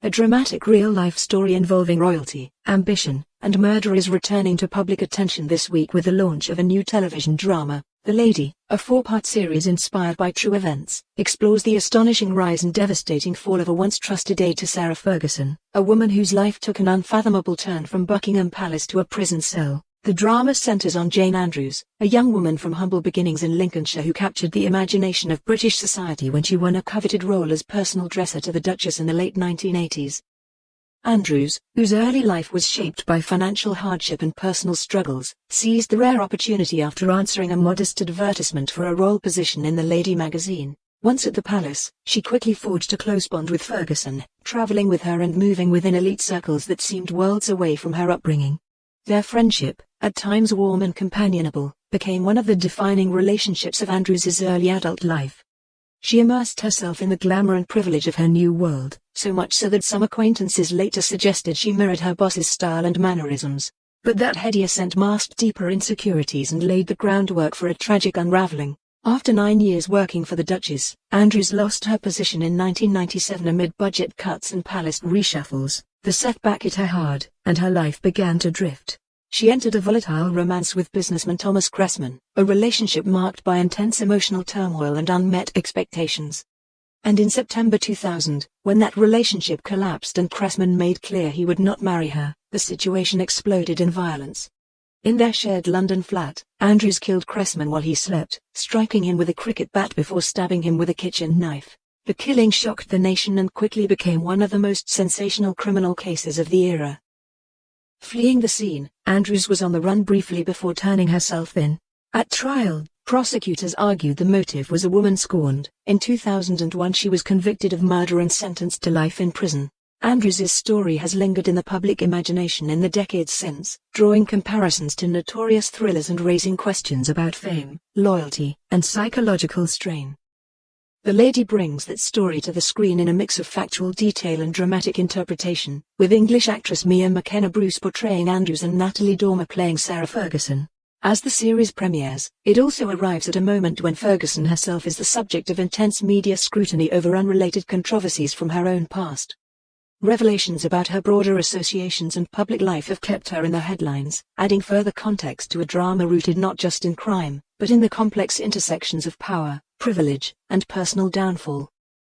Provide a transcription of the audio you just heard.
A dramatic real-life story involving royalty, ambition, and murder is returning to public attention this week with the launch of a new television drama. The Lady, a 4-part series inspired by true events, explores the astonishing rise and devastating fall of a once trusted aide to Sarah Ferguson, a woman whose life took an unfathomable turn from Buckingham Palace to a prison cell. The drama centers on Jane Andrews, a young woman from humble beginnings in Lincolnshire who captured the imagination of British society when she won a coveted role as personal dresser to the Duchess in the late 1980s. Andrews, whose early life was shaped by financial hardship and personal struggles, seized the rare opportunity after answering a modest advertisement for a royal position in the Lady magazine. Once at the palace, she quickly forged a close bond with Ferguson, traveling with her and moving within elite circles that seemed worlds away from her upbringing. Their friendship, at times warm and companionable, became one of the defining relationships of Andrews's early adult life. She immersed herself in the glamour and privilege of her new world, so much so that some acquaintances later suggested she mirrored her boss's style and mannerisms. But that heady ascent masked deeper insecurities and laid the groundwork for a tragic unraveling. After 9 years working for the Duchess, Andrews lost her position in 1997 amid budget cuts and palace reshuffles. The setback hit her hard, and her life began to drift. She entered a volatile romance with businessman Thomas Cressman, a relationship marked by intense emotional turmoil and unmet expectations. And in September 2000, when that relationship collapsed and Cressman made clear he would not marry her, the situation exploded in violence. In their shared London flat, Andrews killed Cressman while he slept, striking him with a cricket bat before stabbing him with a kitchen knife. The killing shocked the nation and quickly became one of the most sensational criminal cases of the era. Fleeing the scene, Andrews was on the run briefly before turning herself in. At trial, prosecutors argued the motive was a woman scorned. In 2001 she was convicted of murder and sentenced to life in prison. Andrews's story has lingered in the public imagination in the decades since, drawing comparisons to notorious thrillers and raising questions about fame, loyalty, and psychological strain. The Lady brings that story to the screen in a mix of factual detail and dramatic interpretation, with English actress Mia McKenna-Bruce portraying Andrews and Natalie Dormer playing Sarah Ferguson. As the series premieres, it also arrives at a moment when Ferguson herself is the subject of intense media scrutiny over unrelated controversies from her own past. Revelations about her broader associations and public life have kept her in the headlines, adding further context to a drama rooted not just in crime, but in the complex intersections of power, privilege, and personal downfall.